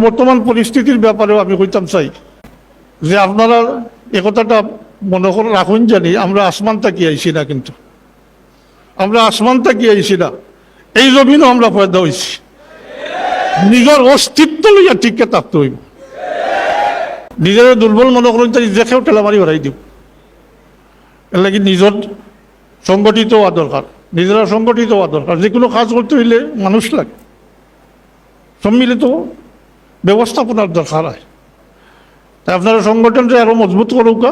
বর্তমান পরিস্থিতির ব্যাপারেও আমি কইতাম চাই যে আপনারা একথাটা মনে করে রাখুন, জানি আমরা আসমান তাকি আইছি না, কিন্তু আমরা আসমান তাকি আইছি না, এই জমিনও আমরা পয়দা হয়েছি। নিজের অস্তিত্ব লইয়া টিকে থাকতে হইব। নিজের দুর্বল মনে করেন তাই দেখেও ঠেলামারি হরাই দিব। এর লাগি নিজের সংগঠিত হওয়া দরকার, নিজেরা সংগঠিত হওয়া দরকার। যে কোনো কাজ করতে হইলে মানুষ লাগে, সম্মিলিত ব্যবস্থাপনার দরকার হয়। তাই আপনারা সংগঠনটা আরো মজবুত করুক।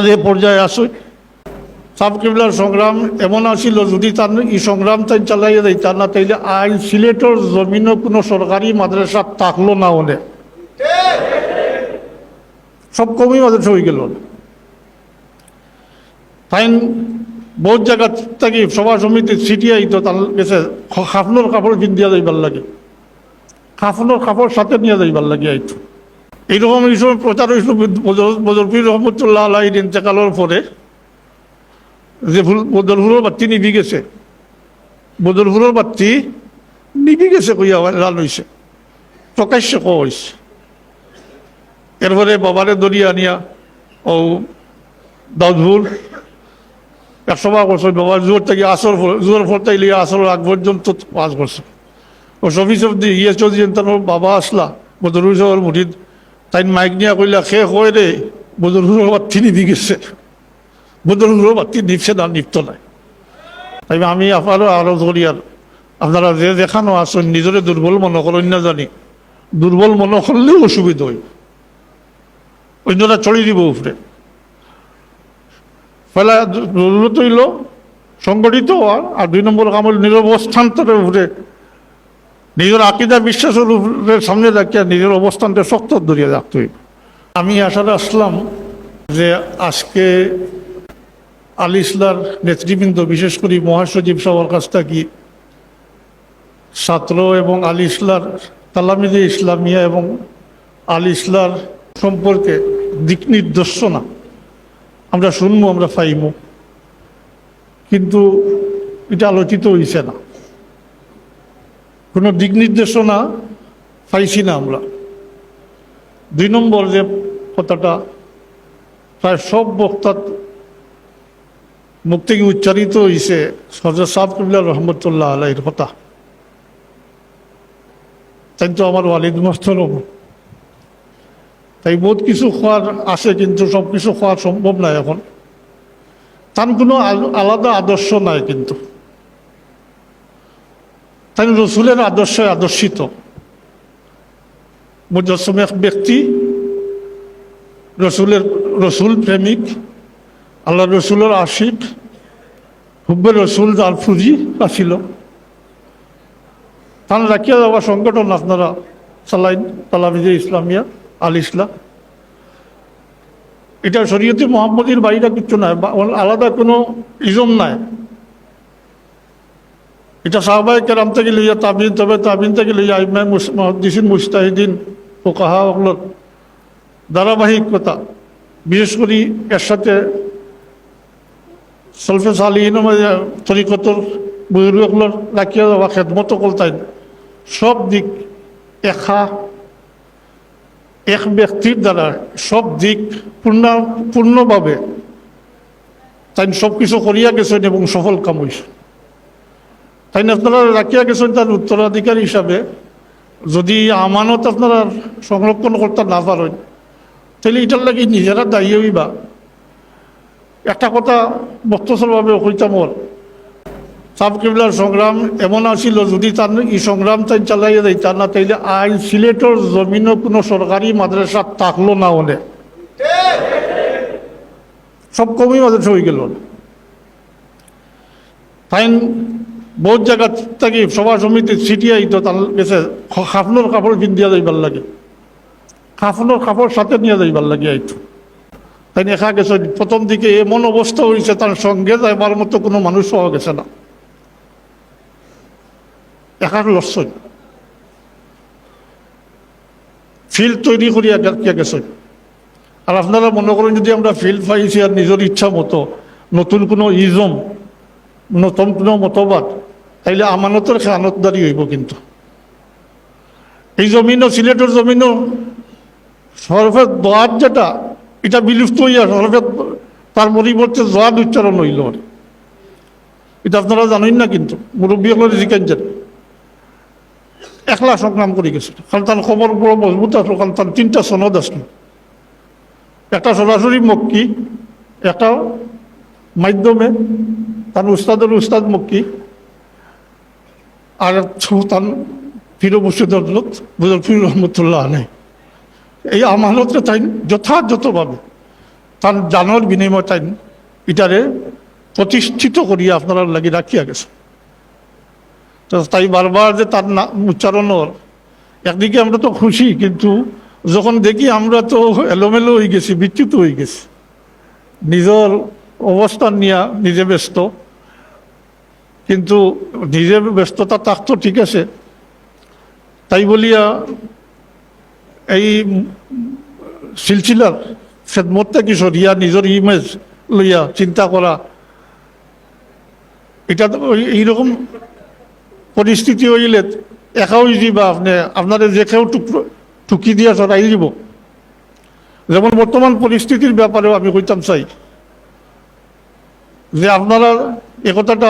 যে পর্যায়ে আসুন, সাব কিবলার সংগ্রাম এমন আসিল, যদি তার এই সংগ্রাম তাই চালাইয়া দেয় তা না, তাইলে আই সিলেটের জমিনও কোনো সরকারি মাদ্রাসা থাকলো না, হলে সব কমই মাদ্রাসা হয়ে গেল। তাই বহুত জায়গা থাকি সভা সমিতি ছিটিয়ে আইতো, তার গেছে খাফনোর কাপড় কিনিয়া যাইবার লাগে, খাফনোর কাপড় সাথে নিয়ে যাইবার লাগে আইতো। এইরকম এই সময় প্রচার হয়েছিল বদরপুর রহমতুল্লাহ আলাইহির ইন্তেকালের পরে, যে বদরপুরের বাতি নিভি গেছে, বদরপুরের বাতি নিভি গেছে কইয়া লাল হয়েছে, প্রকাশ্যে ক হয়েছে। এরপরে বাবারে দরিয়া আনিয়া ও দাউদপুর 100 করছে, বাবা জোর থেকে আসর জোর ফরতে লিয়ে আসর আগ পর্যন্ত পাস করছে। ও শফিস ইয়ে চৌধুরী তার বাবা আসলা বদরপুর সাহেবের মুঠিদ, তাই মাইক নিয়ে কইলা খে হয় রে বদরপুরের বাতি নিভি গেছে, বদরপুরের বাতি নিভছে না, নিভত নাই। তাই আমি আরো ধরি, আর আপনারা যে দেখানো আসেন নিজের দুর্বল মনে করেন না, জানি দুর্বল মনে করলেও অসুবিধা হইব, অন্যরা চড়িয়ে দিব উপরে। ফলে জরুরত হইল সংগঠিত হওয়ার, আর 2 নম্বর কাম হল নিজের অবস্থানটাকে উপরে, নিজের আকিদা বিশ্বাসের উপরে সামনে রাখিয়া নিজের অবস্থানটা শক্ত ধরিয়া রাখতে হইব। আমি আশাটা আসলাম যে আজকে আল ইসলার নেতৃবৃন্দ, বিশেষ করে মহাসচিব সবার কাছ থেকে ছাত্র এবং আল ইসলার তালামিদে ইসলামিয়া এবং আল ইসলার সম্পর্কে দিক নির্দেশনা আমরা শুনবো, আমরা পাইব, কিন্তু এটা আলোচিত হয়েছে না, কোনো দিক নির্দেশনা পাইছি না আমরা। 2 নম্বর যে কথাটা প্রায় সব বক্তার মুখ থেকে উচ্চারিত হয়েছে হযরত সাব কিবলা রহমতুল্লাহ আলাইহির কথা। তাই তো আমার ওয়ালিদ মোহতরম, তাই বহুত কিছু খাওয়ার আছে, কিন্তু সব কিছু খাওয়া সম্ভব নয় এখন। তার কোনো আলাদা আদর্শ নাই, কিন্তু তাই রসুলের আদর্শে আদর্শিত মুজাসসিম এক ব্যক্তি, রসুল প্রেমিক, আল্লাহ রসুলের আশিক, হুব্বে রসুল যার ফুজি আসিল। তার রাখিয়া যাওয়া সংগঠন আপনারা চালাইন, তালামিদে ইসলামিয়া আল ইসলাম। এটা শরীয়তে মুহাম্মদীর বাইরে কিছু নাই, আলাদা কোনো ইজম নাই। এটা সাহাবায়ে কেরাম থেকে লইয়া তাবিন, তবে তাবিন থেকে লইয়া ইমাম মুহাদ্দিসিন মুজতাহিদিন ফুকাহা ওগুলোর ধারাবাহিকতা, বিশেষ করে এর সাথে সলফে সালিহিন তরিকতর বুজুর্গগুলোর রাখিয়া যাওয়া খেদমত করতেন। সব দিক এক ব্যক্তির দ্বারা সব দিক পূর্ণভাবে তাই সব কিছু করিয়া গেছেন এবং সফল কাম হয়েছে। তাই আপনারা রাখিয়া গেছেন তার উত্তরাধিকার হিসাবে। যদি আমানত আপনারা সংরক্ষণ করতে না পারেন, তাহলে এটার লাগে নিজেরা দায়ী হইবা। একটা কথা বক্তসরভাবে কইতাম, সাব কিবলার সংগ্রাম এমন আসিল, যদি তার এই সংগ্রাম তাই চালাইয়া দেয় তা না, তাইলে আই সিলেটের জমিনও কোনো সরকারি মাদ্রাসা থাকলো না, হলে সব কমই মাদ্রাসা হয়ে গেল। তাই বহুত জায়গা থাকি সভা সমিতি ছিটিয়ে আইতো, তার গেছে খাফনোর কাপড় কিনিয়া যাইবার লাগে, খাফনোর কাপড় সাথে নিয়ে যাইবার লাগে আইতো। তাই দেখা গেছে প্রথম দিকে এমন অবস্থা হয়েছে, তার সঙ্গে যাইবার মতো কোনো মানুষ পাওয়া গেছে না, একা লড়ছেন, ফিল্ড তৈরি করিয়া গেছে। আর আপনারা মনে করেন যদি আমরা ফিল্ড পাইছি আর নিজের ইচ্ছা মতো নতুন কোনো ইজম, নতুন কোনো মতবাদ, তাইলে আমানতের খেয়ানতদারি হইব। কিন্তু এই জমিনও সিলেটের জমিনও হরফে দোয়াত যেটা এটা বিলুপ্ত হইয়া হরফে তার পরিবর্তে জোয়াদ উচ্চারণ হইল। এটা আপনারা জানেন না, কিন্তু মুরব্বী হল জিজ্ঞান যান একলা সংগ্রাম করে গেছে। কারণ তার খবর বড় মজবুত আসলো, কারণ তার 3টা সনদ আসলো, একটা সরাসরি মক্কি, একটা মাধ্যমে তার উস্তাদের উস্তাদ মক্কি, আর তার পীর মুর্শিদ হযরত পীর রহমতুল্লাহ আলাইহি। এই আমানতটা তাই যথাযথভাবে তার জানোর বিনিময় তাই এটারে প্রতিষ্ঠিত করিয়া আপনারা লাগি রাখিয়া গেছে। তো তাই বারবার যে তার উচ্চারণর একদিকে আমরা তো খুশি, কিন্তু যখন দেখি আমরা তো এলোমেলো হয়ে গেছি, বিচ্যুত হয়ে গেছি, নিজের অবস্থান নিয়ে নিজে ব্যস্ত। কিন্তু নিজে ব্যস্ততা থাকতো ঠিক আছে, তাই বলিয়া এই সিলসিলার খেদমতটা কি সরিয়া নিজের ইমেজ লইয়া চিন্তা করা, এটা তো এইরকম পরিস্থিতি হইলে একা হয়ে যাবা, আপনার যে কেউ টুকি দিয়া সরাই দিব। যেমন বর্তমান পরিস্থিতির ব্যাপারেও আমি কইতাম চাই যে আপনারা একথাটা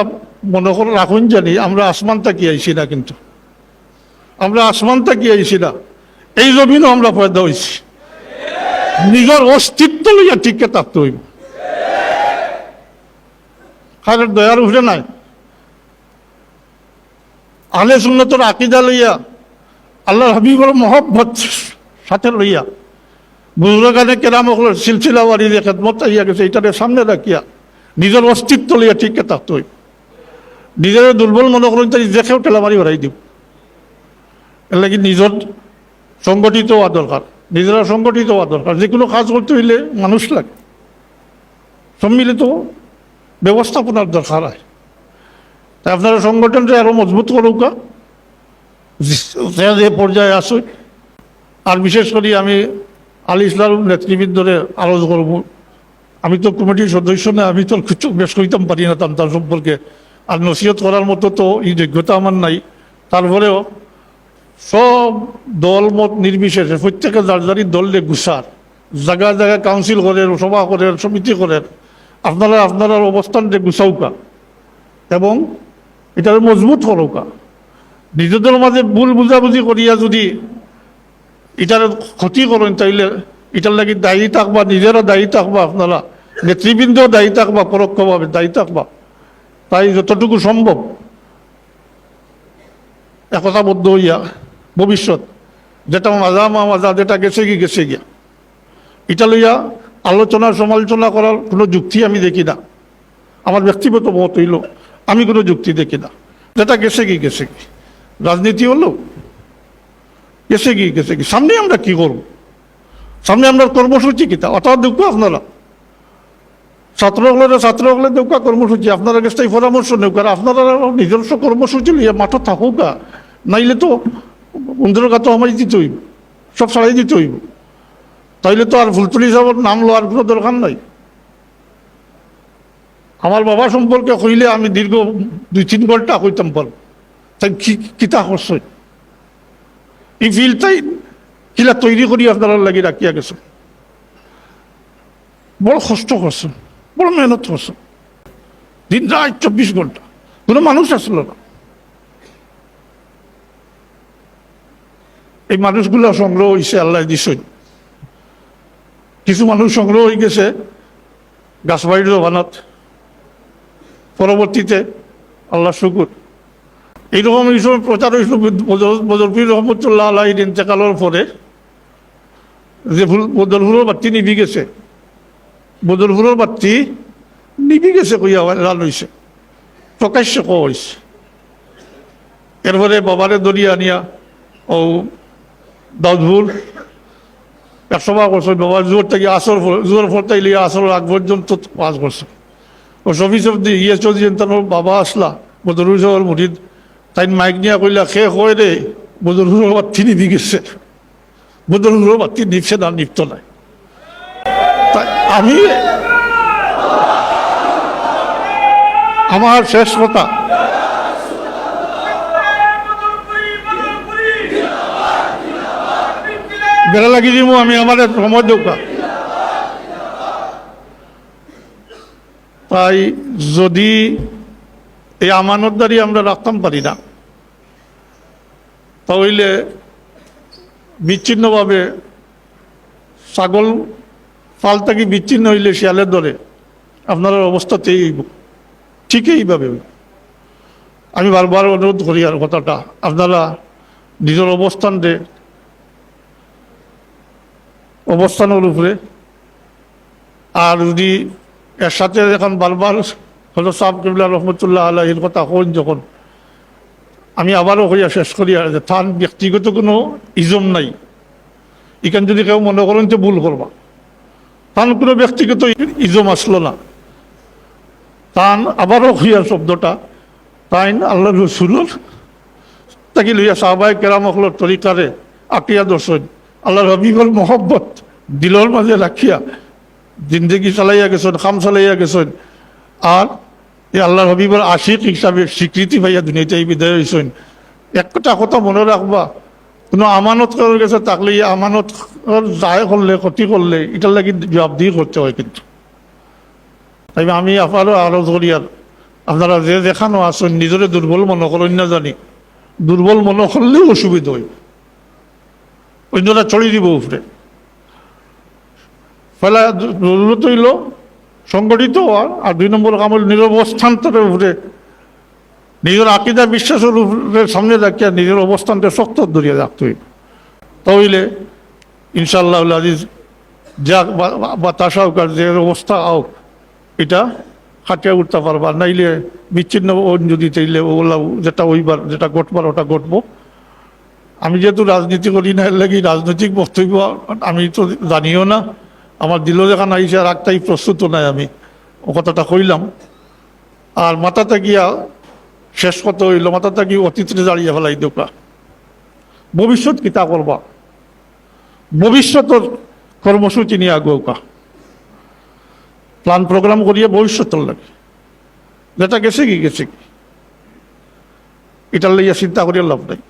মনে করে রাখুন, জানি আমরা আসমান তাকি আইছি না, কিন্তু আমরা আসমান তাকি আইছি না, এই জমিনও আমরা পয়দা হয়েছি, নিজের অস্তিত্ব লইয়া ঠিককে থাকতে হইব। কারণ দয়ার উঠে নাই আহলে সুন্নতের আকীদা লইয়া, আল্লাহর হাবিবের মহব্বত সাথে লইয়া, বুজুর্গানে কেরাম সিলসিলা ওয়ারির খেদমত আইয়া গেছে, এটাকে সামনে রাখিয়া নিজের অস্তিত্ব লইয়া ঠিককে থাকতে হইব। নিজের দুর্বল মনে করেন তাই যে কেউ ঠেলামারি বাড়াই দিব। এর লাগি নিজের সংগঠিত হওয়া দরকার, নিজেরা সংগঠিত হওয়া দরকার। যে কোনো কাজ করতে হইলে মানুষ লাগে, সম্মিলিত ব্যবস্থাপনার দরকার হয়। তাই আপনারা সংগঠনটা আরো মজবুত করুক, যে পর্যায়ে আসে। আর বিশেষ করে আমি আল ইসলাম নেতৃবৃন্দরে আলোচ করব। আমি তো কমিটির সদস্য না, আমি তো কিছু বেশ কইতাম পারি না তার সম্পর্কে, আর নসিহত করার মতো তো এই যোগ্যতা আমার নাই। তারপরেও সব দল মত নির্বিশেষে প্রত্যেকে যার যারি দলে গুছার, জায়গায় জায়গায় কাউন্সিল করেন, সভা করেন, সমিতি করেন, আপনারা অবস্থানটা গুছাউকা এবং এটা মজবুত করুকা। নিজেদের মাঝে ভুল বুঝাবুঝি করিয়া যদি এটার ক্ষতি করেন, তাইলে এটার লাগি দায়ী থাকবা, নিজেরা দায়ী থাকবা, আপনারা নেতৃবৃন্দ দায়ী থাকবা, পরোক্ষভাবে দায়ী থাকবা। তাই যতটুকু সম্ভব একতাবদ্ধ হইয়া ভবিষ্যৎ যেটা মাজা যেটা গেছে গিয়া এটা লইয়া আলোচনা সমালোচনা করার কোনো যুক্তি আমি দেখি না। আমার ব্যক্তিগত মত হইল আমি কোনো যুক্তি দেখি না। যেটা গেছে কি রাজনীতি হলো গেছে কি সামনে আমরা কি করব, সামনে আমরা কর্মসূচি কিতা অর্থাৎ দেখবো আপনারা ছাত্রগুলো দেখবা কর্মসূচি, আপনারা কাছে পরামর্শ নেব, কারণ আপনারা নিজস্ব কর্মসূচি লইয়া মাঠে থাকুক, নাইলে তো বন্ধুর কাছে আমায় দিতে হইব, সব ছাড়াই দিতে হইব। তাইলে তো আর ফুলতুলি সাহেবের নাম লওয়ার কোনো দরকার নাই। আমার বাবা সম্পর্কে কইলে আমি দীর্ঘ 2-3 ঘন্টা কইতাম পারব, তাই কিতা করছে এই ফিল্ডটাই কিলা তৈরি করি আপনারা লাগি রাখিয়া গেছে। বড় কষ্ট করছে, বড় মেহনত করছে, দিন রাত 24 ঘন্টা, কোনো মানুষ আসলো না। এই মানুষগুলো সংগ্রহ হয়েছে আল্লাহ দিছে। কিছু মানুষ সংগ্রহ হয়ে গেছে গাছবাড়ির জবানত, পরবর্তীতে আল্লাহ শুকুর এইরকম এই সময় প্রচার হয়েছিল বদরপুর রহমতুল্লাহ আলাইহির ইন্তেকালের পরে, যে বদরপুরের বাতি নিভি গেছে, বদরপুরের বাতি নিভি গেছে কইয়া লাল হয়েছে, প্রকাশ্যে ক হয়েছে। এরপরে বাবারে দরিয়া আনিয়া ও দাউদপুর 100 বার করছে, বাবা জোর থেকে জোর ফোরতে লিয়া আসর আগ পর্যন্ত পাস করছে। ও সফি সবদি ইয়ে চৌধুরী তার বাবা আসলা বদরুল সাহেবের মুরিদ, তাই মাইক নিয়ে কইলা খে কয় রে বদরুল বাতি নিভি গেছে, বদরুল বাতি নিভছে না, নিভত নাই। তাই আমি আমার শেষ কথা, বেড়া লাগি দিব আমি আমাদের সময় দৌকা। তাই যদি এই আমানতদারি আমরা রাখতাম পারি না, তাহলে বিচ্ছিন্নভাবে ছাগল ফাল থেকে বিচ্ছিন্ন হইলে শিয়ালের দরে আপনার অবস্থাতেই ঠিক এইভাবে। আমি বারবার অনুরোধ করি আর কথাটা আপনারা নিজের অবস্থানের উপরে, আর যদি এর সাথে এখন বারবার হজরত সাহেব কিবলা রহমতুল্লাহ আলাইহির কথা হন যখন, আমি আবারও হইয়া শেষ করি আর যে তার ব্যক্তিগত কোনো ইজম নাই। এখানে যদি কেউ মনে করেন যে ভুল করবা, তার কোনো ব্যক্তিগত ইজম আসলো না। তান আবারও হইয়া শব্দটা তাইন আল্লাহ রসুলোর তাকে লইয়া সাহাবায়ে কেরাম হকলোর তরিকারে আকিয়া দর্শন আল্লাহ রবিবল মোহব্বত দিলর মাঝে রাখিয়া জিন্দগি চালাইয়া গেছেন, খাম চালাইয়া গেছেন। আর এই আল্লাহ রবিবর আশিক হিসাবে স্বীকৃতি পাইয়া দুনিয়াতে বিদায় হয়েছেন। একটা কথা মনে রাখবা, কোনো আমানত করার গেছে থাকলে এই আমানত যায় করলে ক্ষতি করলে এটার লাগি জবাবদিহি করতে হয়। কিন্তু তাই আমি আবারও আরো করি আর আপনারা যে দেখানো আসেন নিজের দুর্বল মনে করেন না জানি, দুর্বল মনে করলেও অসুবিধা হয়, অন্যরা ছড়িয়ে দিব উপরে। ফলে জরুরত হইল সংগঠিত হওয়ার, আর 2 নম্বর কাম হল নিজের অবস্থান্তরের উপরে, নিজের আকিদা বিশ্বাসের উপরে সামনে রাখিয়া নিজের অবস্থানটা শক্ত ধরিয়া রাখতে হইল। তাহলে ইনশাআল্লাহ আজিজ যাক বাতাস হোক আর যে অবস্থা হোক এটা খাটিয়ে উঠতে পারবা, নাইলে বিচ্ছিন্ন যদি চাইলে ওগুলা যেটা ওইবার যেটা ঘটবার ওটা ঘটবো। আমি যেহেতু রাজনীতি করি না, এর লাগি রাজনৈতিক বক্তব্য আমি তো জানিও না, আমার দিল যেখানে আইসে আর একটাই প্রস্তুত নাই, আমি ও কথাটা কইলাম। আর মাথাতে গিয়া শেষ কথা হইল, মাথাতে গিয়ে অতীতে দাঁড়িয়ে ফেলাই দোকা, ভবিষ্যৎ কিতা করবা, ভবিষ্যতের কর্মসূচি নিয়ে আগুকা, প্ল্যান প্রোগ্রাম করিয়ে ভবিষ্যতের লাগে, যেটা গেছে কি গেছে কি, এটার লইয়া চিন্তা করিয়া লাভ নাই।